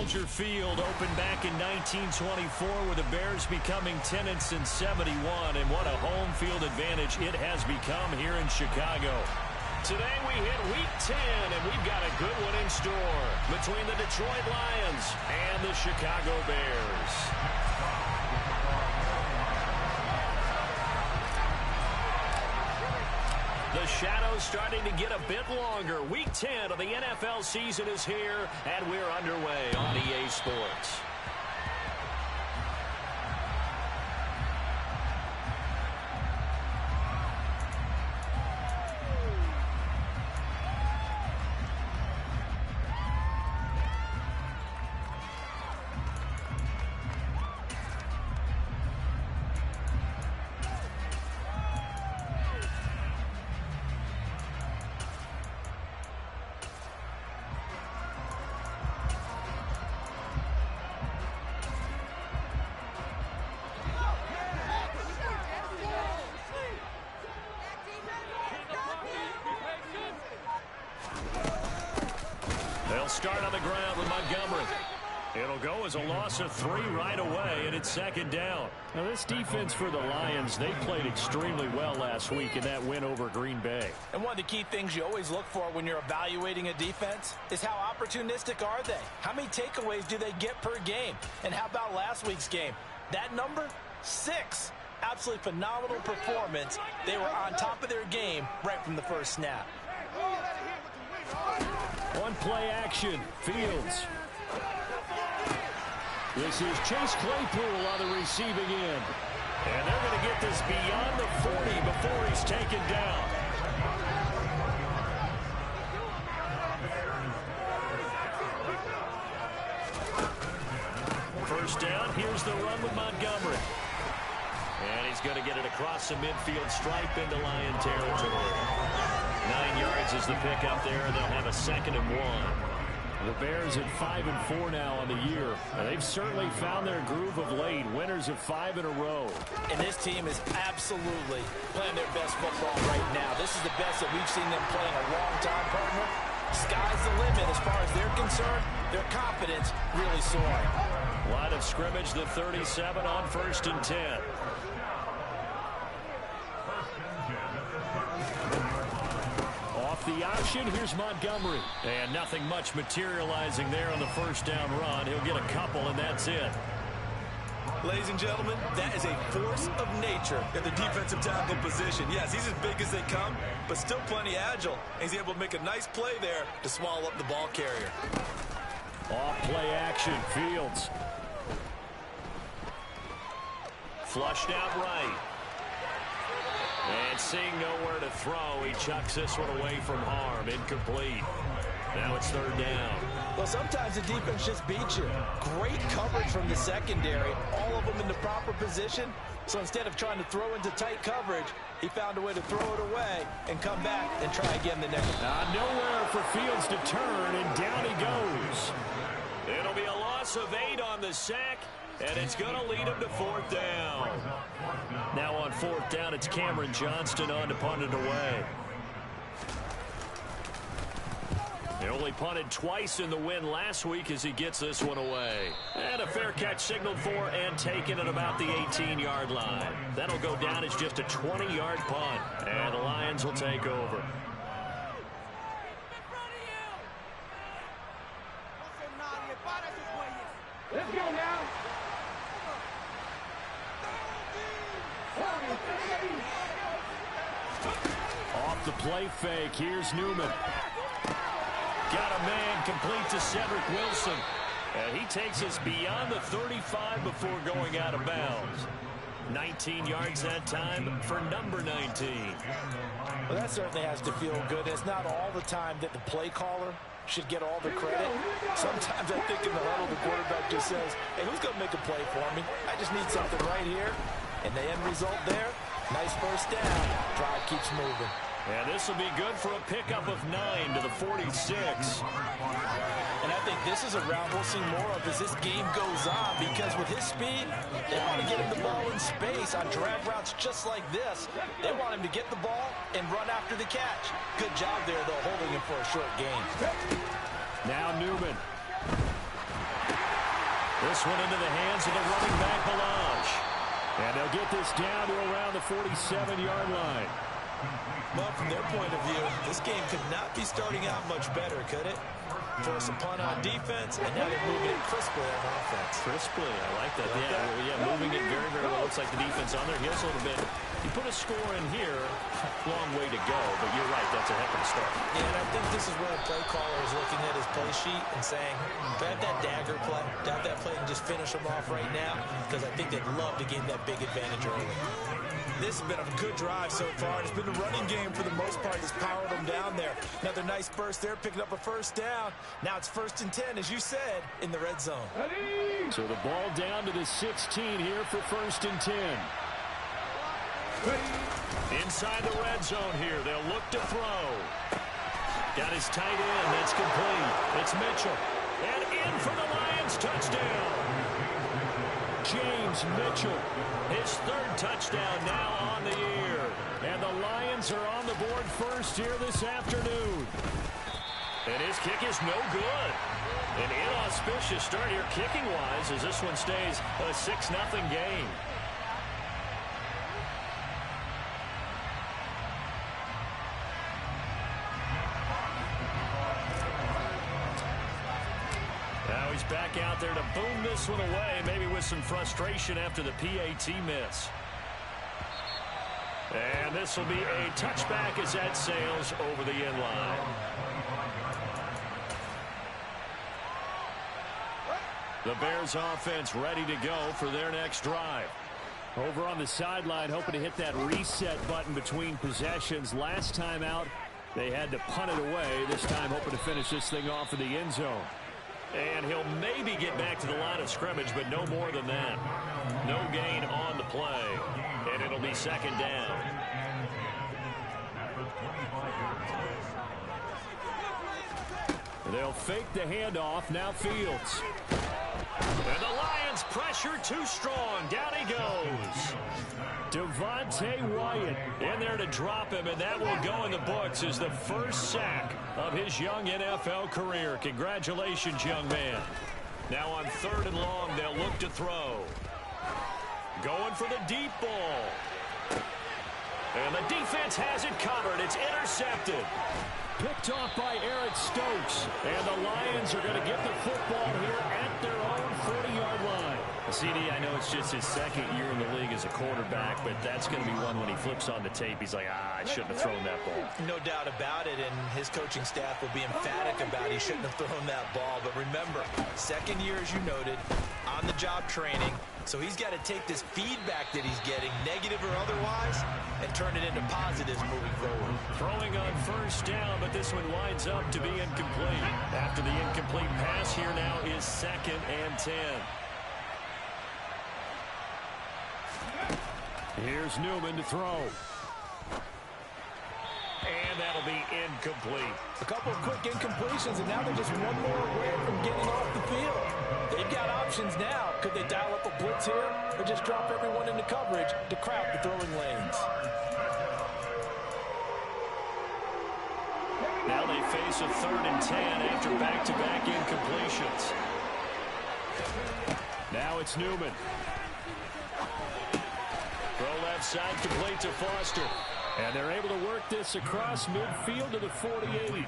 Soldier Field opened back in 1924 with the Bears becoming tenants in '71, and what a home field advantage it has become here in Chicago. Today we hit Week 10, and we've got a good one in store between the Detroit Lions and the Chicago Bears. The shadow's starting to get a bit longer. Week 10 of the NFL season is here, and we're underway on EA Sports. They'll start on the ground with Montgomery. It'll go as a loss of 3 right away, and it's second down. Now, this defense for the Lions, they played extremely well last week in that win over Green Bay. And one of the key things you always look for when you're evaluating a defense is how opportunistic are they? How many takeaways do they get per game? And how about last week's game? That number, 6. Absolutely phenomenal performance. They were on top of their game right from the first snap. On play action, Fields. This is Chase Claypool on the receiving end. And they're going to get this beyond the 40 before he's taken down. First down, here's the run with Montgomery. And he's going to get it across the midfield stripe into Lion territory. 9 yards is the pickup there, and they'll have a 2nd and 1. The Bears at 5-4 now on the year. And they've certainly found their groove of late. Winners of 5 in a row. And this team is absolutely playing their best football right now. This is the best that we've seen them play in a long time, partner. Sky's the limit as far as they're concerned. Their confidence really soaring. Line of scrimmage, the 37 on 1st and 10. Off the option, here's Montgomery. And nothing much materializing there on the first down run. He'll get a couple, and that's it. Ladies and gentlemen, that is a force of nature in the defensive tackle position. Yes, he's as big as they come, but still plenty agile. He's able to make a nice play there to swallow up the ball carrier. Off play action, Fields. Flushed out right. And seeing nowhere to throw, he chucks this one away from harm. Incomplete. Now it's 3rd down. Well, sometimes the defense just beats you. Great coverage from the secondary. All of them in the proper position. So instead of trying to throw into tight coverage, he found a way to throw it away and come back and try again the next. Nowhere for Fields to turn, and down he goes. It'll be a loss of 8 on the sack. And it's going to lead him to 4th down. Now on 4th down, it's Cameron Johnston on to punt it away. He only punted twice in the win last week as he gets this one away. And a fair catch signaled for and taken at about the 18-yard line. That'll go down as just a 20-yard punt. And the Lions will take over. Let's go now. Off the play fake, here's Newman. Got a man complete to Cedric Wilson. And he takes us beyond the 35 before going out of bounds. 19 yards that time for number 19. Well, that certainly has to feel good. It's not all the time that the play caller should get all the credit. Sometimes I think in the huddle, the quarterback just says, hey, who's going to make a play for me? I just need something right here. And the end result there, nice first down. Drive keeps moving. And this will be good for a pickup of 9 to the 46. And I think this is a route we'll see more of as this game goes on, because with his speed, they want to get him the ball in space on drag routes just like this. They want him to get the ball and run after the catch. Good job there, though, holding him for a short gain. Now Newman. This one into the hands of the running back, Balaj. And they'll get this down to around the 47-yard line. Well, from their point of view, this game could not be starting out much better, could it? Force a punt on defense, and now they're moving it crisply on offense. Crisply, I like that. Yeah, moving it very, very well. Looks like the defense on their heels a little bit. You put a score in here, long way to go, but you're right, that's a heck of a start. Yeah, and I think this is where the play caller is looking at his play sheet and saying, grab that dagger play, grab that play and just finish them off right now, because I think they'd love to gain that big advantage early. This has been a good drive so far. It's been the running game for the most part that's powered them down there. Another nice burst there, picking up a first down. Now it's 1st and 10, as you said, in the red zone. So the ball down to the 16 here for 1st and 10. Inside the red zone here, they'll look to throw. Got his tight end, that's complete. It's Mitchell. And in for the Lions, touchdown. James Mitchell, his 3rd touchdown now on the year. And the Lions are on the board first here this afternoon. And his kick is no good. An inauspicious start here kicking-wise as this one stays a 6-0 game. Now he's back out there to boom this one away, maybe with some frustration after the PAT miss. And this will be a touchback as that sails over the end line. The Bears offense ready to go for their next drive. Over on the sideline, hoping to hit that reset button between possessions. Last time out, they had to punt it away. This time hoping to finish this thing off in the end zone. And he'll maybe get back to the line of scrimmage, but no more than that. No gain on the play, and it'll be 2nd down. They'll fake the handoff. Now Fields. And the Lions pressure too strong. Down he goes. Devontae Wyatt in there to drop him, and that will go in the books as the first sack of his young NFL career. Congratulations, young man. Now on 3rd and long, they'll look to throw. Going for the deep ball. And the defense has it covered. It's intercepted. Picked off by Eric Stokes. And the Lions are going to get the football here at their own 40-yard line. CD, I know it's just his 2nd year in the league as a quarterback, but that's going to be one when he flips on the tape. He's like, I shouldn't have thrown that ball. No doubt about it, and his coaching staff will be emphatic about he shouldn't have thrown that ball. But remember, 2nd year, as you noted, on-the-job training. So he's got to take this feedback that he's getting, negative or otherwise, and turn it into positives moving forward. Throwing on 1st down, but this one winds up to be incomplete. After the incomplete pass here now is 2nd and 10. Here's Newman to throw. And that'll be incomplete. A couple of quick incompletions, and now they're just one more away from getting off the field. They've got options now. Could they dial up a blitz here or just drop everyone into coverage to crowd the throwing lanes? Now they face a 3rd and 10 after back-to-back incompletions. Now it's Newman. Throw left side complete to Foster. And they're able to work this across midfield to the 48.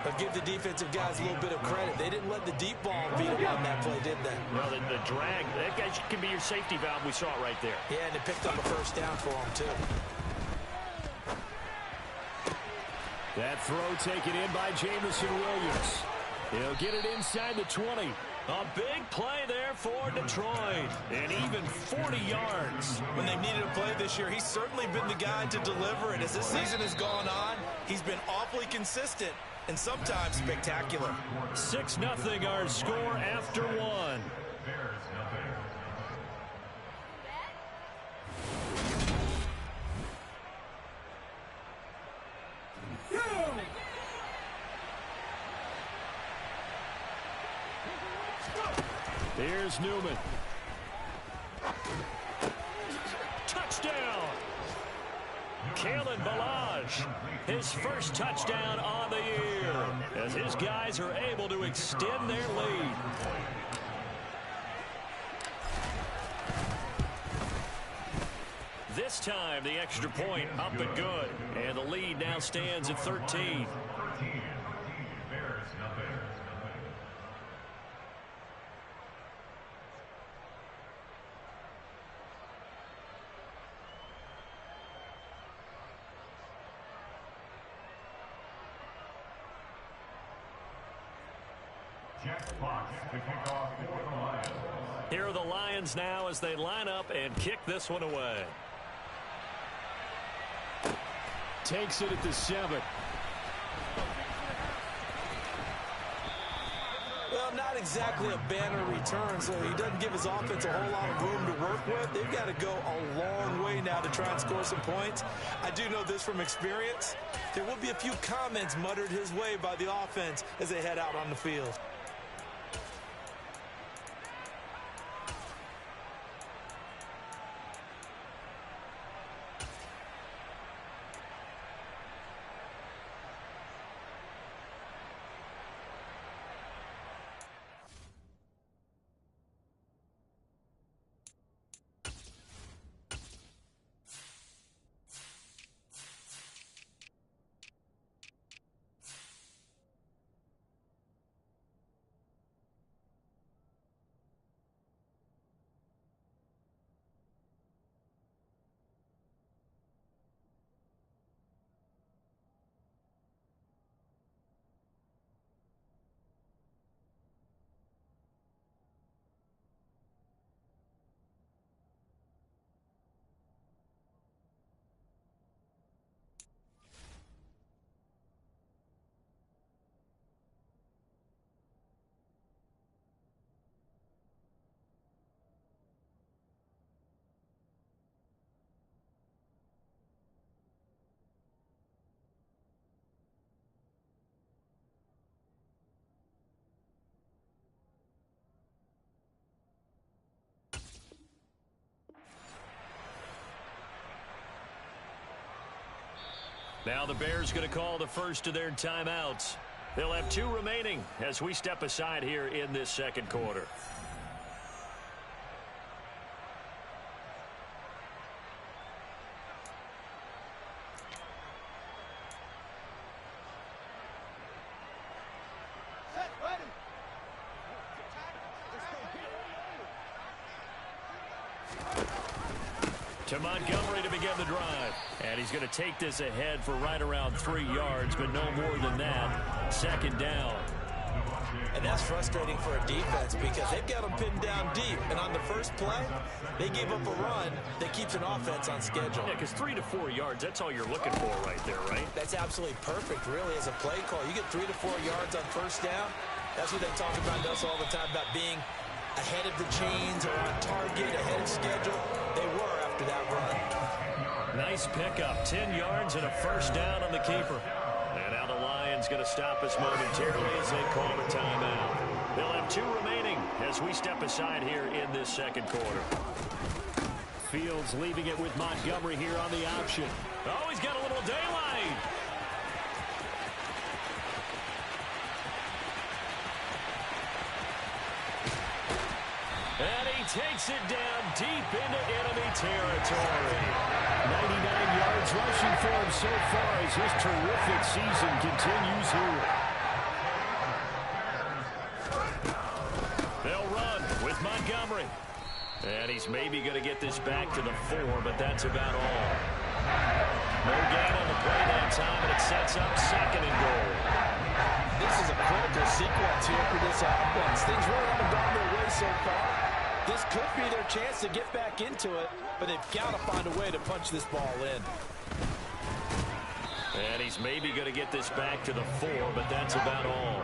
But give the defensive guys a little bit of credit. They didn't let the deep ball beat them on that play, did they? No, the drag, that guy can be your safety valve. We saw it right there. Yeah, and they picked up a 1st down for him, too. That throw taken in by Jamison Williams. He'll get it inside the 20. A big play there for Detroit. And even 40 yards. When they've needed a play this year, he's certainly been the guy to deliver. And as this season has gone on, he's been awfully consistent and sometimes spectacular. 6-0 our score after 1. Here's Newman. Touchdown! Kalen Balaj, his first touchdown on the year, as his guys are able to extend their lead. This time, the extra point up and good. And the lead now stands at 13. Here are the Lions now as they line up and kick this one away. Takes it at the 7. Well, not exactly a banner return, so he doesn't give his offense a whole lot of room to work with. They've got to go a long way now to try and score some points. I do know this from experience. There will be a few comments muttered his way by the offense as they head out on the field. Now the Bears going to call the first of their timeouts. They'll have 2 remaining as we step aside here in this second quarter. To Montgomery to begin the drive. And he's going to take this ahead for right around 3 yards, but no more than that. Second down. And that's frustrating for a defense because they've got them pinned down deep. And on the first play, they gave up a run that keeps an offense on schedule. Yeah, because 3 to 4 yards, that's all you're looking for right there, right? That's absolutely perfect, really, as a play call. You get 3 to 4 yards on first down. That's what they talk about us all the time, about being ahead of the chains or on target, ahead of schedule. They were after that run. Nice pickup, 10 yards and a first down on the keeper. And now the Lions going to stop us momentarily as they call a timeout. They'll have 2 remaining as we step aside here in this second quarter. Fields leaving it with Montgomery here on the option. Oh, he's got a little daylight. And he takes it down deep into enemy territory. 99 yards rushing for him so far as his terrific season continues here. They'll run with Montgomery. And he's maybe going to get this back to the 4, but that's about all. No gain on the play that time, and it sets up second and goal. This is a critical sequence here for this offense. Things really haven't gone their way so far. This could be their chance to get back into it, but they've got to find a way to punch this ball in. And he's maybe going to get this back to the 4, but that's about all.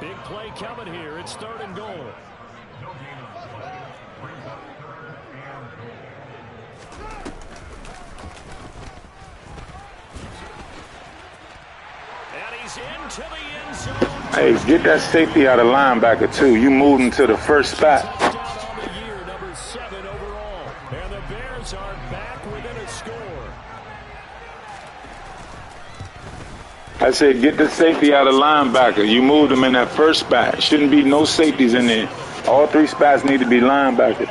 Big play coming here. It's 3rd and goal. And he's into the end zone. Hey, get that safety out of linebacker, too. You moved him to the first spot. Touchdown on the year, number 7 overall. And the Bears are back within a score. I said, get the safety out of linebacker. You moved him in that first spot. Shouldn't be no safeties in there. All 3 spots need to be linebackers.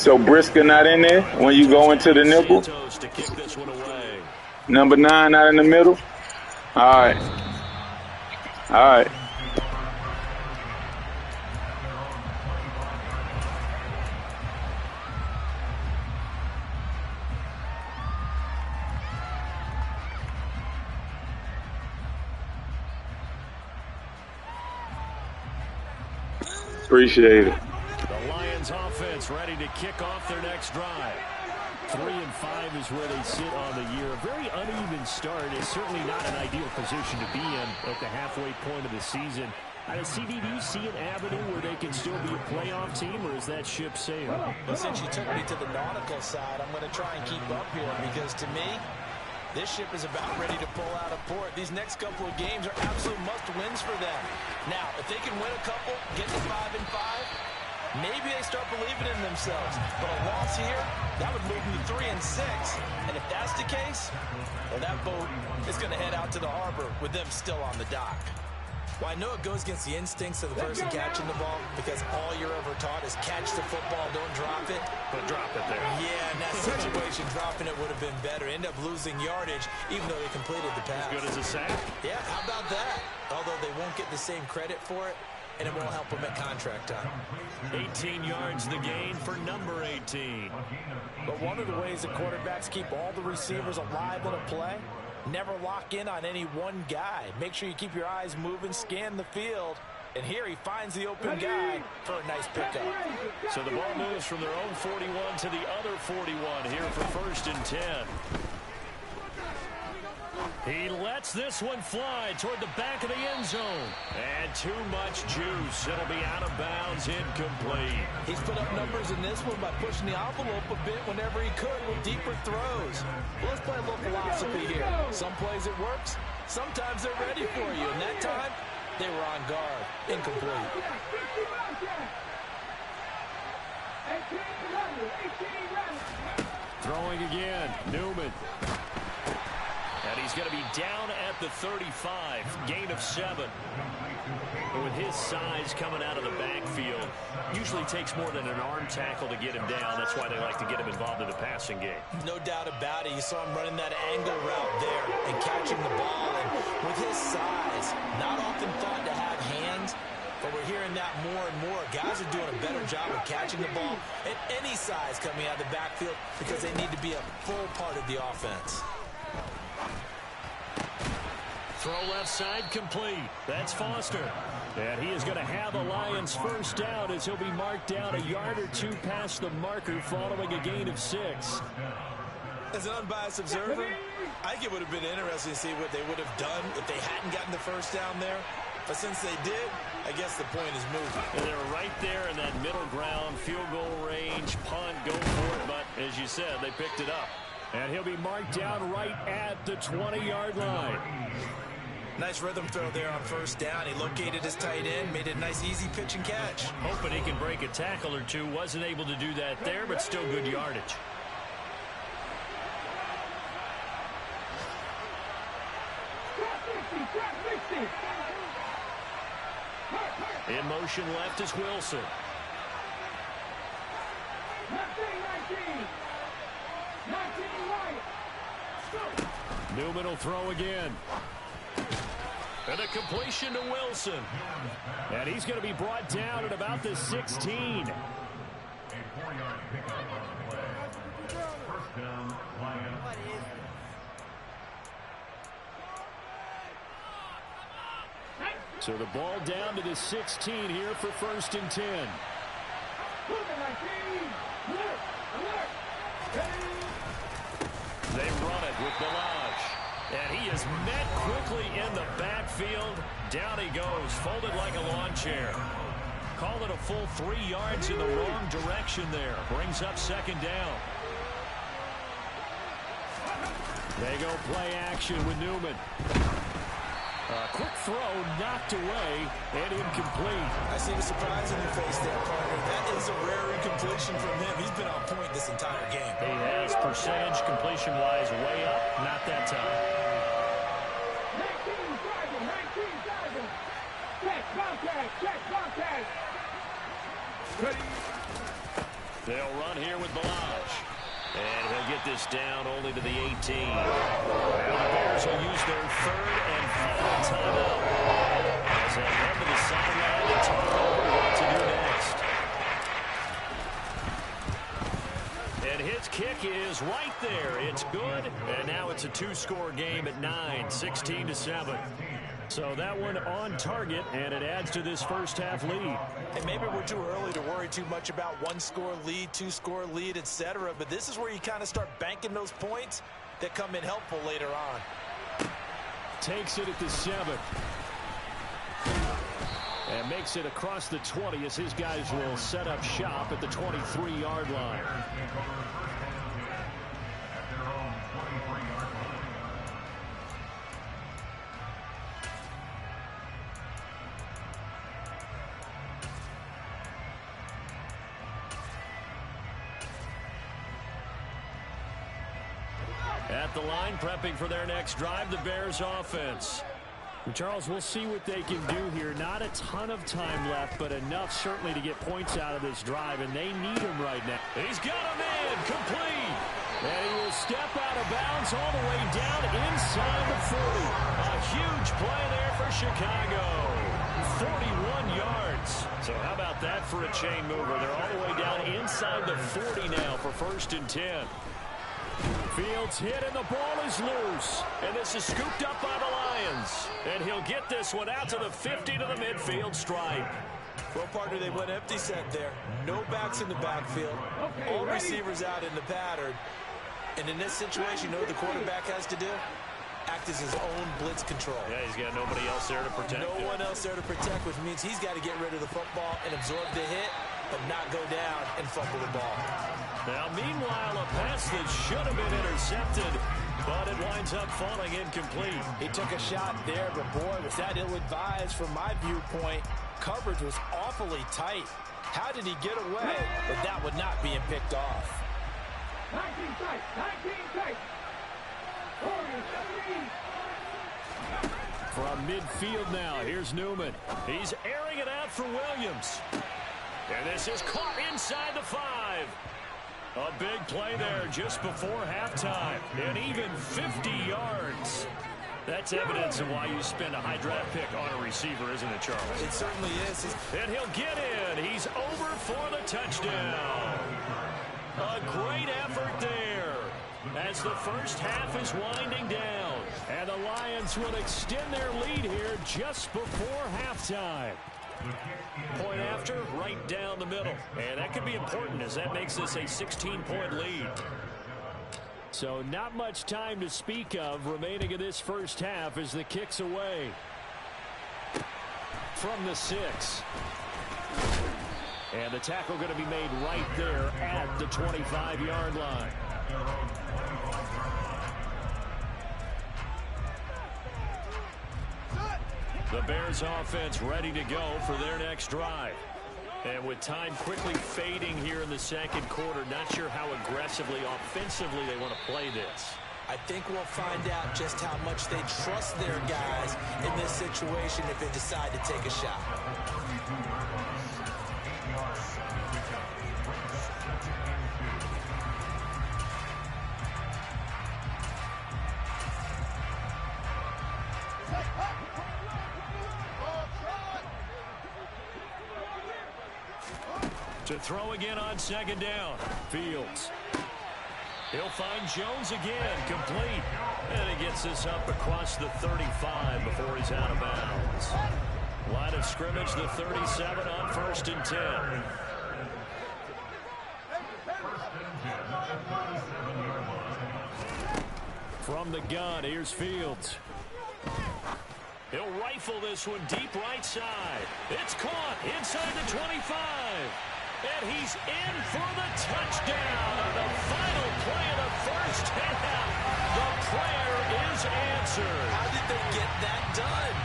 So Brisker not in there when you go into the nickel? To kick this one away. Number 9 not in the middle? All right. All right. Appreciate it. The Lions offense ready to kick off their next drive. 3-5 is where they sit on the year. A very uneven start is certainly not an ideal position to be in at the halfway point of the season. CD, do you see an avenue where they can still be a playoff team, or is that ship sailed? Well, since you took me to the nautical side, I'm going to try and keep up here because to me, this ship is about ready to pull out of port. These next couple of games are absolute must-wins for them. Now, if they can win a couple, get to 5-5, maybe they start believing in themselves. But a loss here, that would move them to 3-6. And if that's the case, well, that boat is going to head out to the harbor with them still on the dock. Well, I know it goes against the instincts of the person catching the ball because all you're ever taught is catch the football, don't drop it. But drop it there. Yeah, in that situation, dropping it would have been better. End up losing yardage, even though they completed the pass. As good as a sack. Yeah, how about that? Although they won't get the same credit for it, and it won't help them at contract time. 18 yards the gain for number 18. But one of the ways that quarterbacks keep all the receivers alive in a play, never lock in on any one guy. Make sure you keep your eyes moving, scan the field. And here he finds the open guy for a nice pickup. So the ball moves from their own 41 to the other 41 here for 1st and 10. He lets this one fly toward the back of the end zone. And too much juice. It'll be out of bounds, incomplete. He's put up numbers in this one by pushing the envelope a bit whenever he could with deeper throws. Well, let's play a little philosophy here. Some plays it works. Sometimes they're ready for you. And that time, they were on guard. Incomplete. Throwing again. Newman. And he's going to be down at the 35. Gain of 7. But with his size coming out of the backfield, usually takes more than an arm tackle to get him down. That's why they like to get him involved in the passing game. No doubt about it. You saw him running that angle route there and catching the ball. And with his size, not often thought to have hands, but we're hearing that more and more. Guys are doing a better job of catching the ball at any size coming out of the backfield because they need to be a full part of the offense. Throw left side complete. That's Foster. And he is going to have a Lions first down as he'll be marked down a yard or two past the marker following a gain of 6. As an unbiased observer, I think it would have been interesting to see what they would have done if they hadn't gotten the first down there. But since they did, I guess the point is moved. And they're right there in that middle ground, field goal range, punt, go for it. But as you said, they picked it up. And he'll be marked down right at the 20-yard line. Nice rhythm throw there on first down. He located his tight end, made a nice easy pitch and catch. Hoping he can break a tackle or two. Wasn't able to do that there, but still good yardage. In motion left is Wilson. Newman will throw again. And a completion to Wilson. And he's going to be brought down at about the 16. So the ball down to the 16 here for 1st and 10. They run it with Balaj. And he is met quickly in the backfield. Down he goes, folded like a lawn chair. Call it a full 3 yards in the wrong direction there. Brings up 2nd down. They go play action with Newman. A quick throw knocked away and incomplete. I see the surprise on your face there, partner. That is a rare incompletion from him. He's been on point this entire game. He has percentage completion-wise way up. Not that time. They'll run here with Balazs. And he'll get this down only to the 18. And the Bears will use their third and final timeout. As they head to the sideline to talk over what to do next. And his kick is right there. It's good. And now it's a two-score game at 9, 16-7. So that one on target, and it adds to this first-half lead. And maybe we're too early to worry too much about one-score lead, two-score lead, etc. But this is where you kind of start banking those points that come in helpful later on. Takes it at the 7. And makes it across the 20 as his guys will set up shop at the 23-yard line. At the line, prepping for their next drive, the Bears offense. Charles, we'll see what they can do here. Not a ton of time left, but enough certainly to get points out of this drive, and they need him right now. He's got a man, complete. And he will step out of bounds all the way down inside the 40. A huge play there for Chicago. 41 yards. So how about that for a chain mover? They're all the way down inside the 40 now for 1st and 10. Fields hit and the ball is loose. And this is scooped up by the Lions. And he'll get this one out to the 50 to the midfield stripe. Well, partner, they went empty set there. No backs in the backfield. All receivers out in the pattern. And in this situation, you know what the quarterback has to do? Act as his own blitz control. Yeah, he's got nobody else there to protect him. No one else there to protect, which means he's got to get rid of the football and absorb the hit, but not go down and fumble the ball. Now, meanwhile, a pass that should have been intercepted, but it winds up falling incomplete. He took a shot there, but boy, was that ill-advised from my viewpoint. Coverage was awfully tight. How did he get away? But that would not being picked off. 19 tight, 19 tight. 40, 17. From midfield now, here's Newman. He's airing it out for Williams. And this is caught inside the 5. A big play there just before halftime. And even 50 yards. That's evidence of why you spend a high draft pick on a receiver, isn't it, Charles? It certainly is. And he'll get in. He's over for the touchdown. A great effort there as the first half is winding down. And the Lions will extend their lead here just before halftime. Point after, right down the middle. And that could be important as that makes this a 16-point lead. So not much time to speak of remaining in this first half as the kick's away. From the 6. And the tackle going to be made right there at the 25-yard line. The Bears offense ready to go for their next drive. And with time quickly fading here in the second quarter, not sure how aggressively, offensively they want to play this. I think we'll find out just how much they trust their guys in this situation if they decide to take a shot. To throw again on second down. Fields. He'll find Jones again, complete. And he gets this up across the 35 before he's out of bounds. Line of scrimmage, the 37 on 1st and 10. From the gun, here's Fields. He'll rifle this one deep right side. It's caught inside the 25. And he's in for the touchdown on the final play of the first half. The prayer is answered. How did they get that done?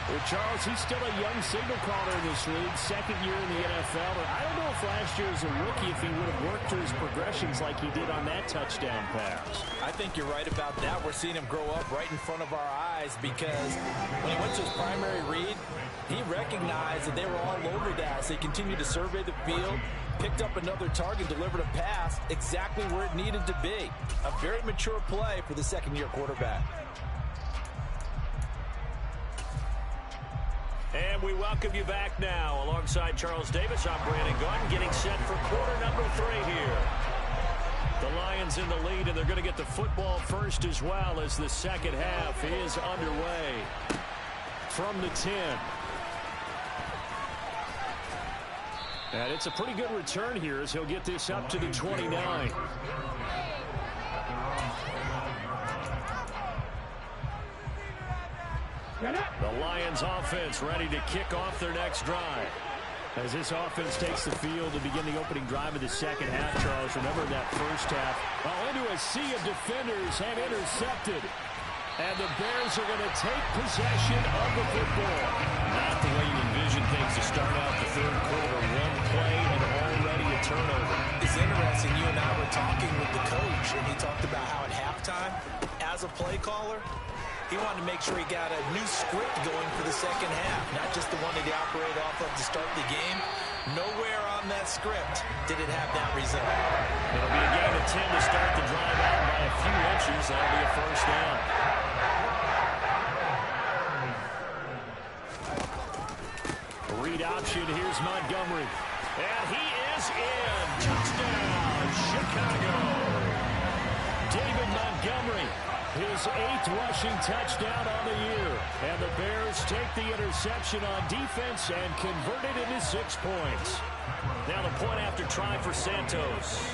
Well, Charles, he's still a young signal caller in this league, second year in the NFL. But I don't know if last year as a rookie, if he would have worked through his progressions like he did on that touchdown pass. I think you're right about that. We're seeing him grow up right in front of our eyes because when he went to his primary read, he recognized that they were all over that. So he continued to survey the field, picked up another target, delivered a pass exactly where it needed to be. A very mature play for the second-year quarterback. And we welcome you back now. Alongside Charles Davis, I'm Brandon Gordon, getting set for quarter number 3 here. The Lions in the lead, and they're going to get the football first as well as the second half is underway. From the 10. And it's a pretty good return here as he'll get this up to the 29. The Lions offense ready to kick off their next drive. As this offense takes the field to begin the opening drive of the second half, Charles, remember in that first half, into a sea of defenders and intercepted. And the Bears are going to take possession of the football. Not the way you envision things to start out the third quarter. One play and already a turnover. It's interesting. You and I were talking with the coach, and he talked about how at halftime, as a play caller, he wanted to make sure he got a new script going for the second half, not just the one that he operated off of to start the game. Nowhere on that script did it have that result. It'll be a gain of 10 to start the drive out by a few inches. That'll be a first down. Read option. Here's Montgomery. And he is in. Touchdown, Chicago. David Montgomery. His 8th rushing touchdown on the year. And the Bears take the interception on defense and convert it into 6 points. Now the point after try for Santos.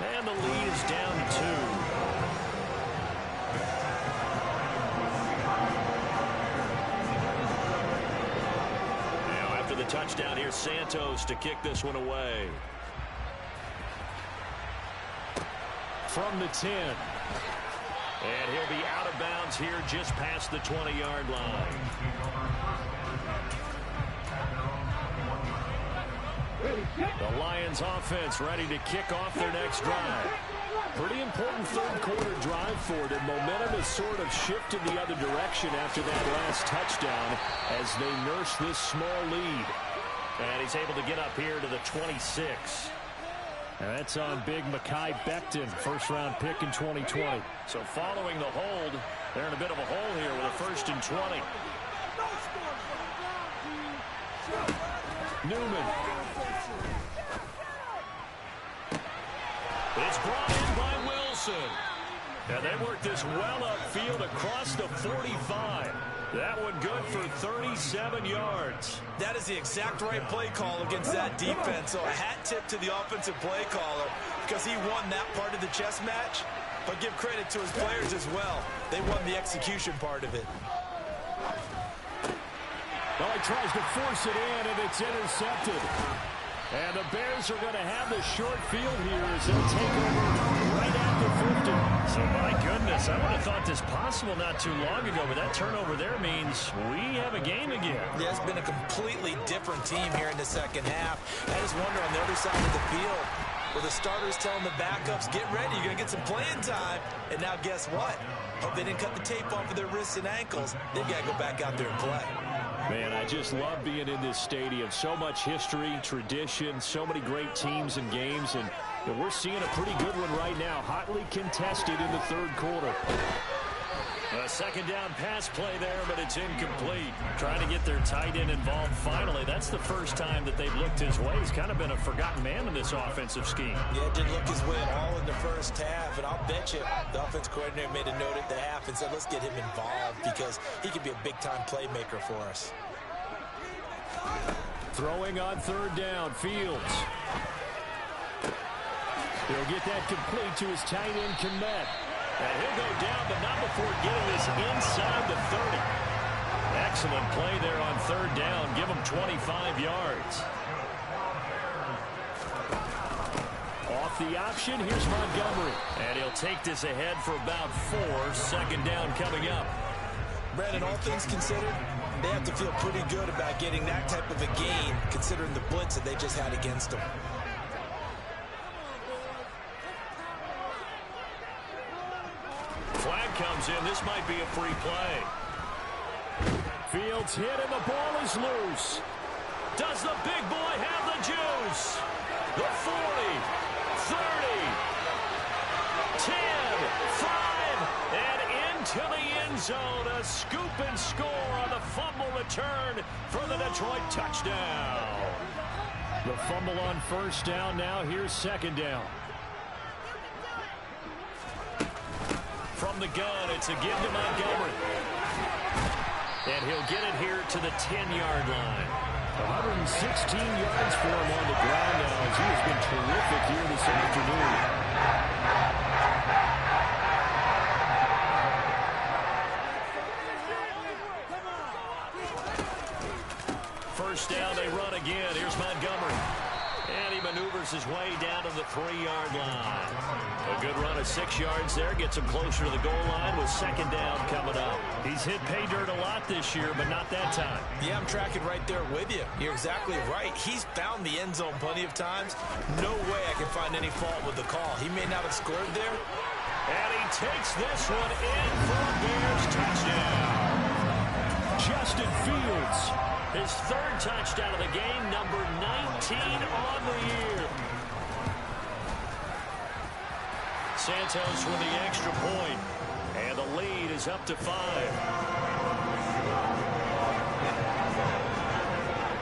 And the lead is down to 2. Now after the touchdown, here's Santos to kick this one away. From the 10. And he'll be out of bounds here just past the 20-yard line. The Lions offense ready to kick off their next drive. Pretty important third quarter drive for them. Momentum has sort of shifted the other direction after that last touchdown as they nurse this small lead. And he's able to get up here to the 26. And that's on big Mekhi Becton, first-round pick in 2020. So following the hold, they're in a bit of a hole here with a 1st and 20. Newman. It's brought in by Wilson. And they work this well upfield across the 45. That one good for 37 yards. That is the exact right play call against that defense. So a hat tip to the offensive play caller because he won that part of the chess match. But give credit to his players as well. They won the execution part of it. Well, he tries to force it in, and it's intercepted. And the Bears are going to have the short field here as they'll take over right at the 50. So, my goodness, I would have thought this possible not too long ago, but that turnover there means we have a game again. Yeah, it's been a completely different team here in the second half. I just wonder on the other side of the field, where the starters telling the backups, get ready, you're going to get some playing time. And now guess what? Hope they didn't cut the tape off of their wrists and ankles. They've got to go back out there and play. Man, I just love being in this stadium. So much history, tradition, so many great teams and games, and we're seeing a pretty good one right now, hotly contested in the third quarter. A second down pass play there, but it's incomplete. Trying to get their tight end involved finally. That's the first time that they've looked his way. He's kind of been a forgotten man in this offensive scheme. Yeah, it didn't look his way at all in the first half, and I'll bet you the offense coordinator made a note at the half and said, let's get him involved because he could be a big-time playmaker for us. Throwing on third down, Fields. He'll get that complete to his tight end, Kmet. And he'll go down, but not before getting this inside the 30. Excellent play there on third down. Give him 25 yards. Off the option. Here's Montgomery. And he'll take this ahead for about 4. Second down coming up. Brandon, all things considered, they have to feel pretty good about getting that type of a gain, considering the blitz that they just had against them. Flag comes in. This might be a free play. Fields hit and the ball is loose. Does the big boy have the juice? The 40, 30, 10, 5, and into the end zone. A scoop and score on the fumble return for the Detroit touchdown. The fumble on first down. Now here's second down. From the gun, it's a give to Montgomery. And he'll get it here to the 10-yard line. 116 yards for him on the ground now as he has been terrific here this afternoon. First down, they run again. Here's Montgomery. And he maneuvers his way down to the 3-yard line. A good run of 6 yards there. Gets him closer to the goal line with second down coming up. He's hit pay dirt a lot this year, but not that time. Yeah, I'm tracking right there with you. You're exactly right. He's found the end zone plenty of times. No way I can find any fault with the call. He may not have scored there. And he takes this one in for a Bears touchdown. Justin Fields. His 3rd touchdown of the game, number 19 on the year. Santos with the extra point, and the lead is up to 5.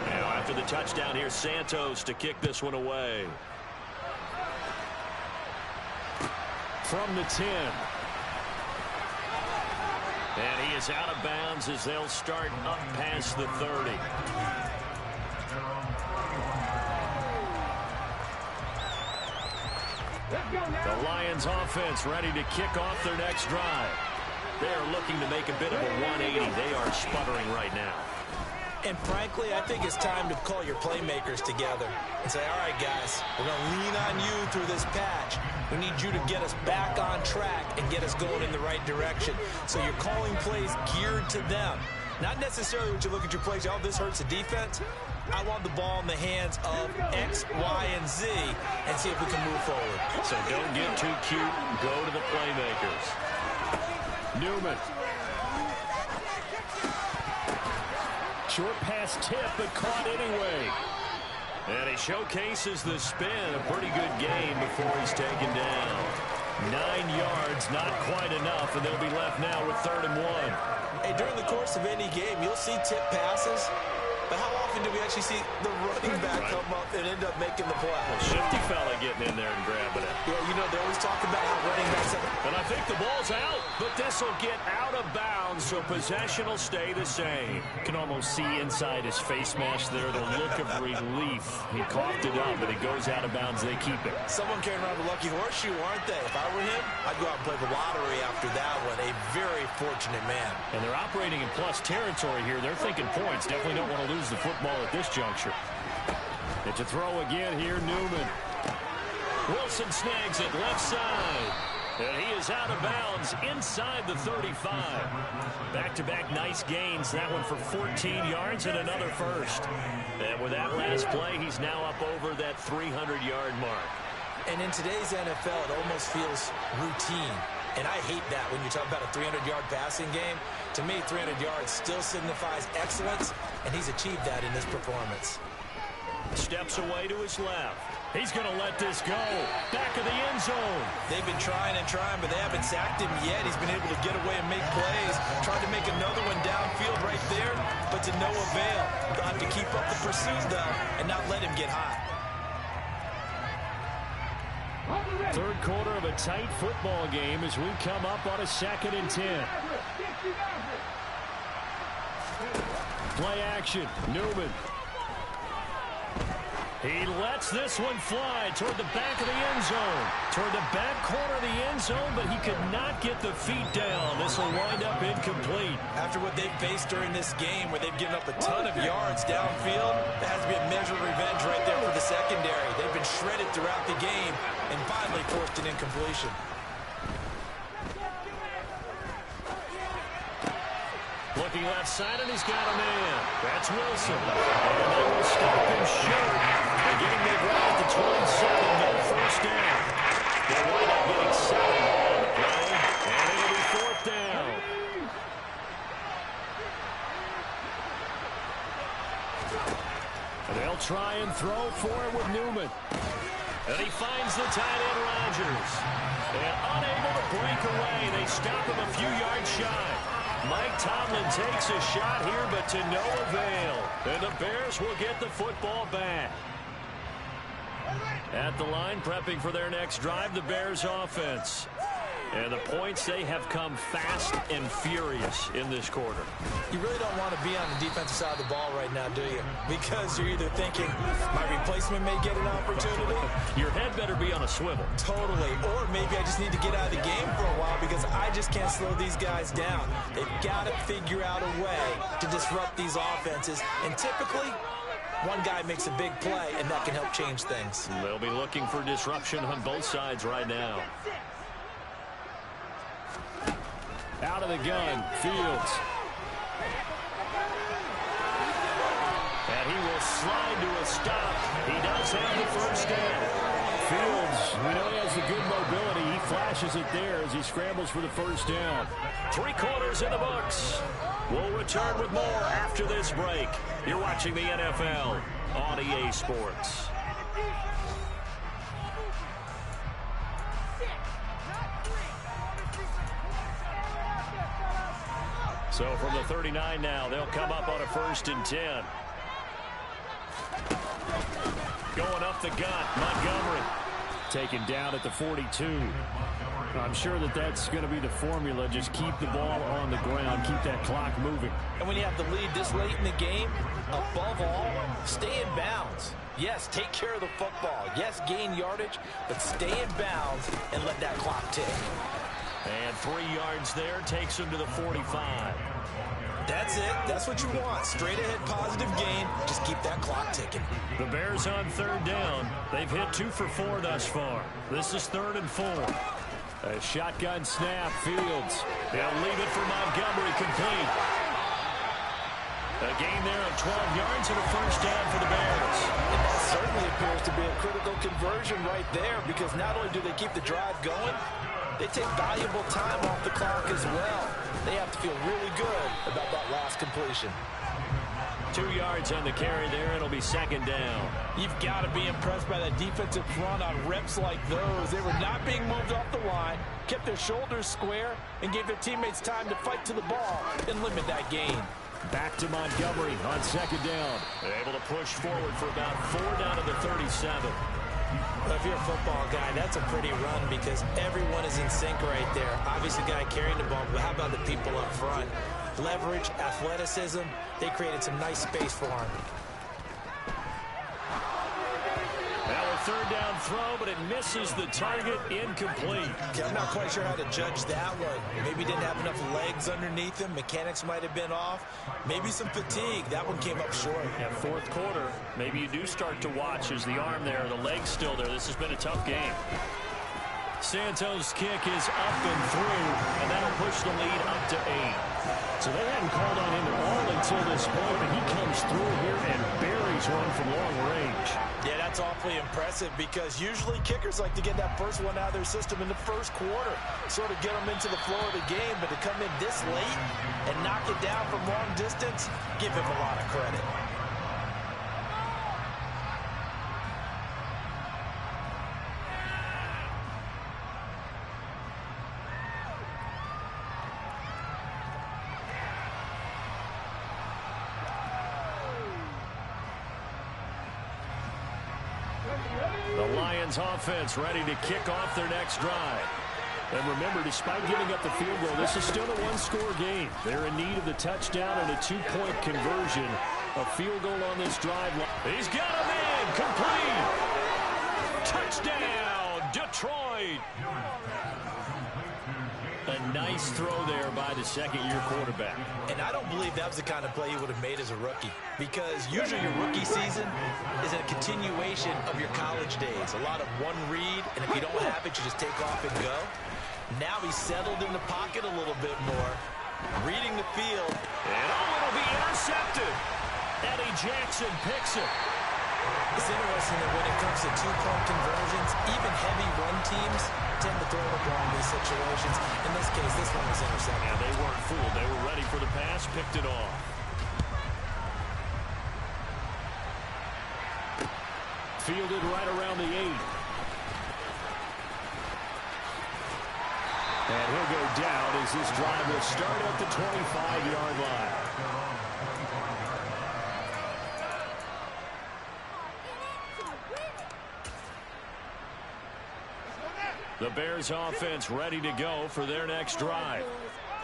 Now after the touchdown, here's Santos to kick this one away. From the 10. And he is out of bounds as they'll start up past the 30. The Lions offense ready to kick off their next drive. They're looking to make a bit of a 180. They are sputtering right now. And frankly, I think it's time to call your playmakers together and say, all right, guys, we're going to lean on you through this patch. We need you to get us back on track and get us going in the right direction. So you're calling plays geared to them. Not necessarily when you look at your plays, oh, this hurts the defense. I want the ball in the hands of X, Y, and Z and see if we can move forward. So don't get too cute. Go to the playmakers. Newman. Short pass tip, but caught anyway. And he showcases the spin. A pretty good game before he's taken down. 9 yards, not quite enough, and they'll be left now with 3rd and 1. Hey, during the course of any game, you'll see tip passes. But how often do we actually see the running back come up and end up making the play? Well, shifty fella getting in there and grabbing it. Yeah, you know, they always talk about how running backs have... And I think the ball's out, but this will get out of bounds, so possession will stay the same. You can almost see inside his face mask there the look of relief. He coughed it up, but it goes out of bounds. They keep it. Someone carrying around a lucky horseshoe, aren't they? If I were him, I'd go out and play the lottery after that one. A very fortunate man. And they're operating in plus territory here. They're thinking points. Definitely don't want to lose the football at this juncture. And to throw again here, Newman. Wilson snags it left side. And he is out of bounds inside the 35. Back-to-back nice gains. That one for 14 yards and another first. And with that last play, he's now up over that 300-yard mark. And in today's NFL, it almost feels routine. And I hate that when you talk about a 300-yard passing game. To me, 300 yards still signifies excellence, and he's achieved that in this performance. Steps away to his left. He's going to let this go. Back of the end zone. They've been trying and trying, but they haven't sacked him yet. He's been able to get away and make plays. Tried to make another one downfield right there, but to no avail. They'll have to keep up the pursuit, though, and not let him get hot. Third quarter of a tight football game as we come up on a 2nd and 10. Play action. Newman. He lets this one fly toward the back of the end zone. Toward the back corner of the end zone, but he could not get the feet down. This will wind up incomplete. After what they've faced during this game where they've given up a ton of yards downfield, that has to be a measure of revenge right there for the secondary. They've been shredded throughout the game. and finally forced an incompletion. Looking left side, and he's got a man. That's Wilson. And they will stop him short. They're getting their ground at the 27. No first down. They'll wind up getting 7 on the play, and it'll be 4th down. They'll try and throw for it with Newman. And he finds the tight end, Rodgers. And unable to break away. They stop him a few yards shy. Mike Tomlin takes a shot here, but to no avail. And the Bears will get the football back. At the line, prepping for their next drive, the Bears offense. And the points, they have come fast and furious in this quarter. You really don't want to be on the defensive side of the ball right now, do you? Because you're either thinking, my replacement may get an opportunity. Your head better be on a swivel. Totally. Or maybe I just need to get out of the game for a while because I just can't slow these guys down. They've got to figure out a way to disrupt these offenses. And typically, one guy makes a big play, and that can help change things. They'll be looking for disruption on both sides right now. Out of the gun, Fields. And he will slide to a stop. He does have the first down. Fields, we know he has the good mobility. He flashes it there as he scrambles for the first down. 3 quarters in the books. We'll return with more after this break. You're watching the NFL on EA Sports. So from the 39 now, they'll come up on a 1st and 10. Going up the gut, Montgomery. Taken down at the 42. I'm sure that that's going to be the formula. Just keep the ball on the ground. Keep that clock moving. And when you have the lead this late in the game, above all, stay in bounds. Yes, take care of the football. Yes, gain yardage, but stay in bounds and let that clock tick. And 3 yards there takes him to the 45. That's it. That's what you want. Straight ahead positive gain. Just keep that clock ticking. The Bears on 3rd down. They've hit 2 for 4 thus far. This is 3rd and 4. A shotgun snap, Fields. They'll leave it for Montgomery, complete. A gain there of 12 yards and a first down for the Bears. And that certainly appears to be a critical conversion right there because not only do they keep the drive going, they take valuable time off the clock as well. They have to feel really good about that last completion. 2 yards on the carry there. It'll be 2nd down. You've got to be impressed by that defensive front on reps like those. They were not being moved off the line, kept their shoulders square, and gave their teammates time to fight to the ball and limit that gain. Back to Montgomery on 2nd down. They're able to push forward for about 4 down to the 37. Well, if you're a football guy, that's a pretty run because everyone is in sync right there. Obviously, the guy carrying the ball, but how about the people up front? Leverage, athleticism, they created some nice space for him. Now a 3rd down throw, but it misses the target, incomplete. Okay, I'm not quite sure how to judge that one. Maybe he didn't have enough legs underneath him. Mechanics might have been off. Maybe some fatigue. That one came up short. Yeah, 4th quarter, maybe you do start to watch as the arm there, the leg's still there. This has been a tough game. Santos' kick is up and through, and that'll push the lead up to 8. So they hadn't called on him at all until this point, but he comes through here and buries one from long range. Yeah, that's awfully impressive because usually kickers like to get that first one out of their system in the 1st quarter, sort of get them into the flow of the game, but to come in this late and knock it down from long distance, give him a lot of credit. The Lions offense ready to kick off their next drive. And remember, despite giving up the field goal, this is still a 1-score game. They're in need of the touchdown and a 2-point conversion. A field goal on this drive. He's got a man, complete. Touchdown, Detroit. A nice Nice throw there by the second-year quarterback. And I don't believe that was the kind of play he would have made as a rookie, because usually your rookie season is a continuation of your college days. A lot of one read, and if you don't have it, you just take off and go. Now he's settled in the pocket a little bit more, reading the field. And it'll be intercepted. Eddie Jackson picks it. It's interesting that when it comes to two-point conversions, even heavy run teams tend to throw the ball in these situations. In this case, this one was intercepted. Yeah, they weren't fooled. They were ready for the pass, picked it off. Fielded right around the 8. And he'll go down as this drive will start at the 25-yard line. The Bears offense ready to go for their next drive.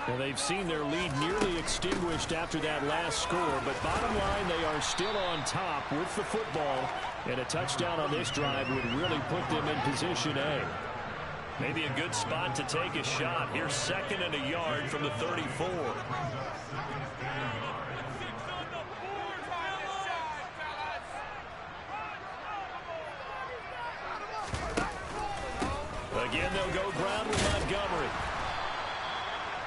And they've seen their lead nearly extinguished after that last score, but bottom line, they are still on top with the football, and a touchdown on this drive would really put them in position A. Maybe a good spot to take a shot. Here's 2nd and a yard from the 34. Again, they'll go ground with Montgomery.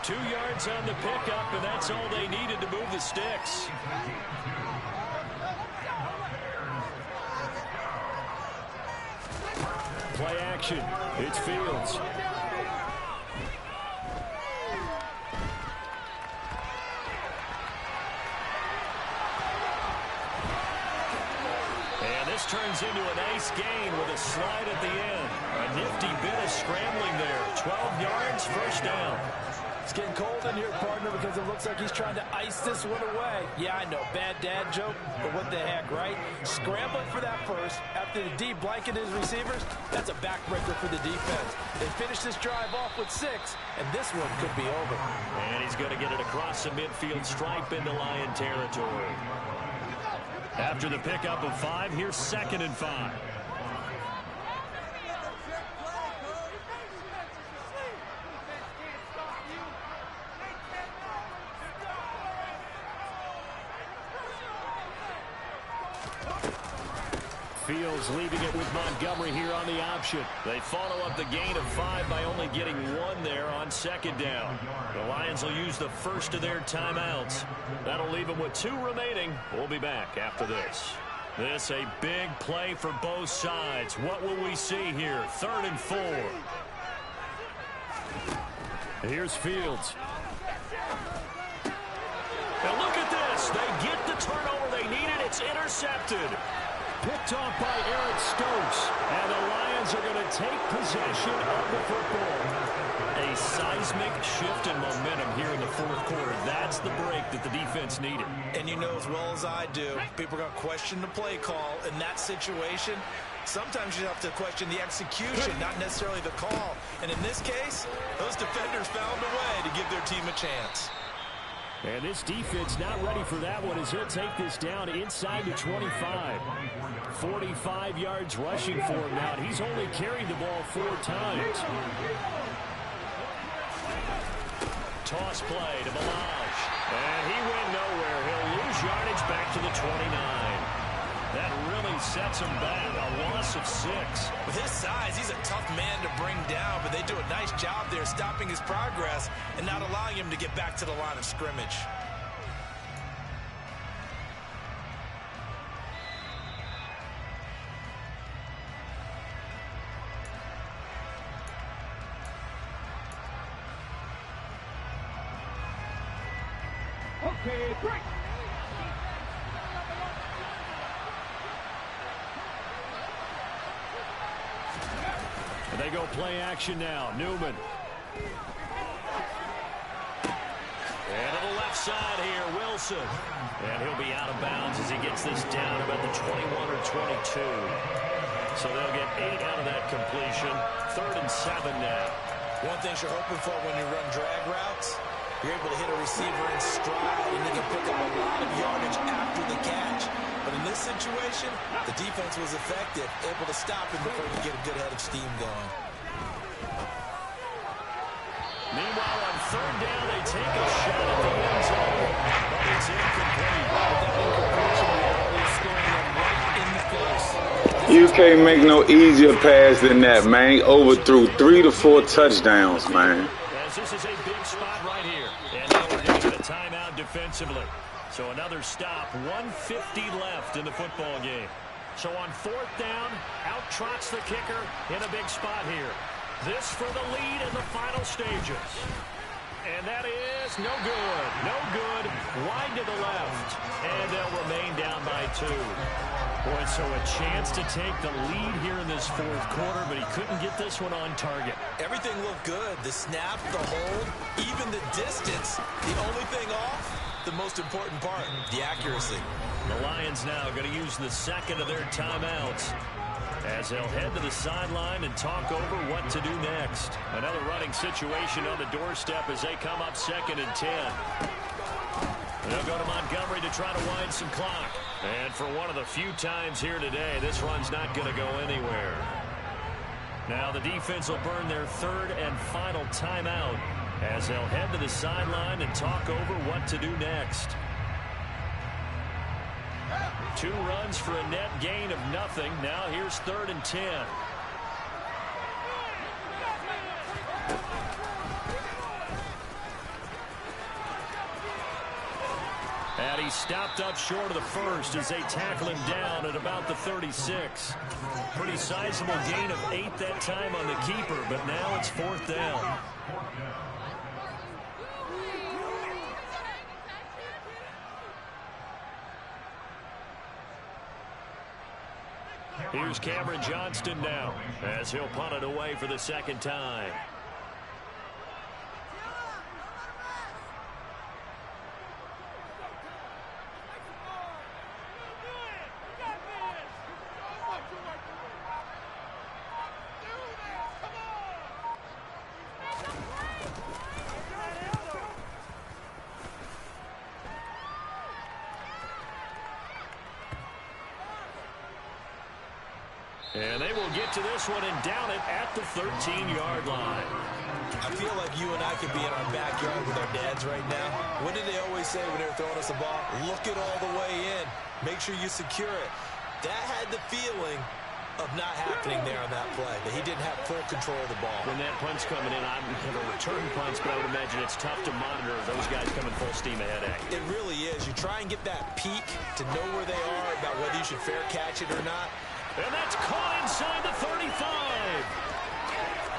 2 yards on the pickup, and that's all they needed to move the sticks. Play action. It's Fields. And this turns into an ace gain with a slide at the end. A nifty bit of scrambling there. 12 yards, first down. It's getting cold in here, partner, because it looks like he's trying to ice this one away. Yeah, I know, bad dad joke, but what the heck, right? Scrambling for that first after the D blanket his receivers, that's a backbreaker for the defense. They finish this drive off with 6, and this one could be over. And he's going to get it across the midfield stripe into Lion territory. After the pickup of 5, here's 2nd and 5. Fields leaving it with Montgomery here on the option. They follow up the gain of 5 by only getting 1 there on 2nd down. The Lions will use the first of their timeouts. That'll leave them with 2 remaining. We'll be back after this. This a big play for both sides. What will we see here? 3rd and 4. Here's Fields. And look at this. They get the turnover they needed. It's intercepted. Picked off by Eric Stokes. And the Lions are going to take possession of the football. A seismic shift in momentum here in the 4th quarter. That's the break that the defense needed. And you know as well as I do, people are going to question the play call in that situation. Sometimes you have to question the execution, not necessarily the call. And in this case, those defenders found a way to give their team a chance. And this defense not ready for that one as he'll take this down inside the 25. 45 yards rushing for him now. He's only carried the ball 4 times. Toss play to Balaj. And he went nowhere. He'll lose yardage back to the 29. That really sets him back. A loss of 6. With his size, he's a tough man to bring down, but they do a nice job there stopping his progress and not allowing him to get back to the line of scrimmage. Okay, break. And they go play action now. Newman. And to the left side here, Wilson. And he'll be out of bounds as he gets this down about the 21 or 22. So they'll get 8 out of that completion. 3rd and 7 now. One thing you're hoping for when you run drag routes, you're able to hit a receiver in stride, and they can pick up a lot of yardage after the catch. But in this situation, the defense was effective, able to stop him before he could get a good head of steam going. Meanwhile, on third down, they take a shot at the end zone, but it's incomplete. That incompletion reality is staring them right in the face. You can't make no easier pass than that, man. He overthrew 3 to 4 touchdowns, man. As this is a big spot right here. And now we're going to get a timeout defensively. So another stop, 1:50 left in the football game. So on fourth down, out trots the kicker in a big spot here. This for the lead in the final stages. And that is no good. No good. Wide to the left. And they'll remain down by 2. Boy, so a chance to take the lead here in this fourth quarter, but he couldn't get this one on target. Everything looked good. The snap, the hold, even the distance. The only thing off, the most important part, the accuracy. The Lions now going to use the second of their timeouts as they'll head to the sideline and talk over what to do next. Another running situation on the doorstep as they come up 2nd and 10. They'll go to Montgomery to try to wind some clock. And for one of the few times here today, this run's not going to go anywhere. Now the defense will burn their third and final timeout as they'll head to the sideline and talk over what to do next. 2 runs for a net gain of nothing. Now here's 3rd and 10. And he stopped up short of the first as they tackle him down at about the 36. Pretty sizable gain of 8 that time on the keeper, but now it's 4th down. Here's Cameron Johnston now as he'll punt it away for the second time. And they will get to this one and down it at the 13-yard line. I feel like you and I could be in our backyard with our dads right now. What did they always say when they were throwing us the ball? Look it all the way in. Make sure you secure it. That had the feeling of not happening there on that play, that he didn't have full control of the ball. When that punt's coming in, I have a return punch, but I would imagine it's tough to monitor those guys coming full steam ahead at you. It really is. You try and get that peek to know where they are, about whether you should fair catch it or not. And that's caught inside the 35.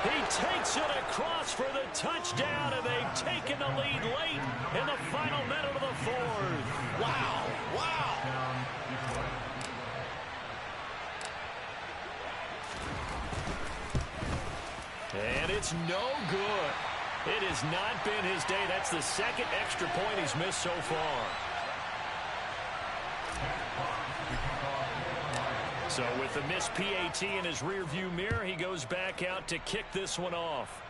He takes it across for the touchdown, and they've taken the lead late in the final minute of the fourth. Wow, wow. And it's no good. It has not been his day. That's the second extra point he's missed so far. So with the missed PAT in his rearview mirror, he goes back out to kick this one off.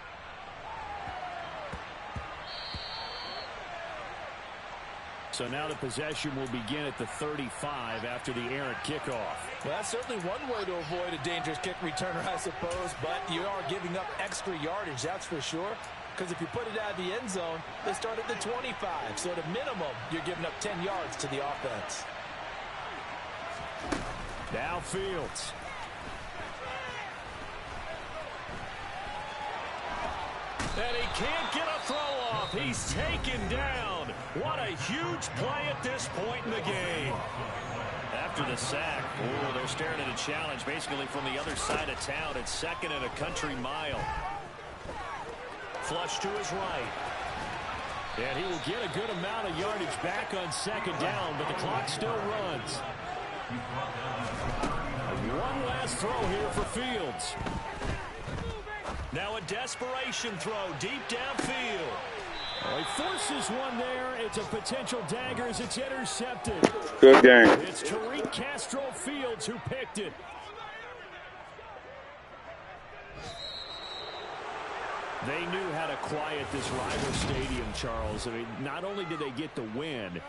So now the possession will begin at the 35 after the errant kickoff. Well, that's certainly one way to avoid a dangerous kick returner, I suppose, but you are giving up extra yardage, that's for sure. Because if you put it out of the end zone, they start at the 25. So at a minimum, you're giving up 10 yards to the offense. Now Fields. And he can't get a throw off. He's taken down. What a huge play at this point in the game. After the sack, they're staring at a challenge basically from the other side of town. It's 2nd and a country mile. Flush to his right. And he will get a good amount of yardage back on 2nd down, but the clock still runs. One last throw here for Fields. Now a desperation throw deep downfield. Well, he forces one there. It's a potential dagger as it's intercepted. Good game. It's Tariq Castro Fields who picked it. They knew how to quiet this rival stadium, Charles. I mean, not only did they get the win,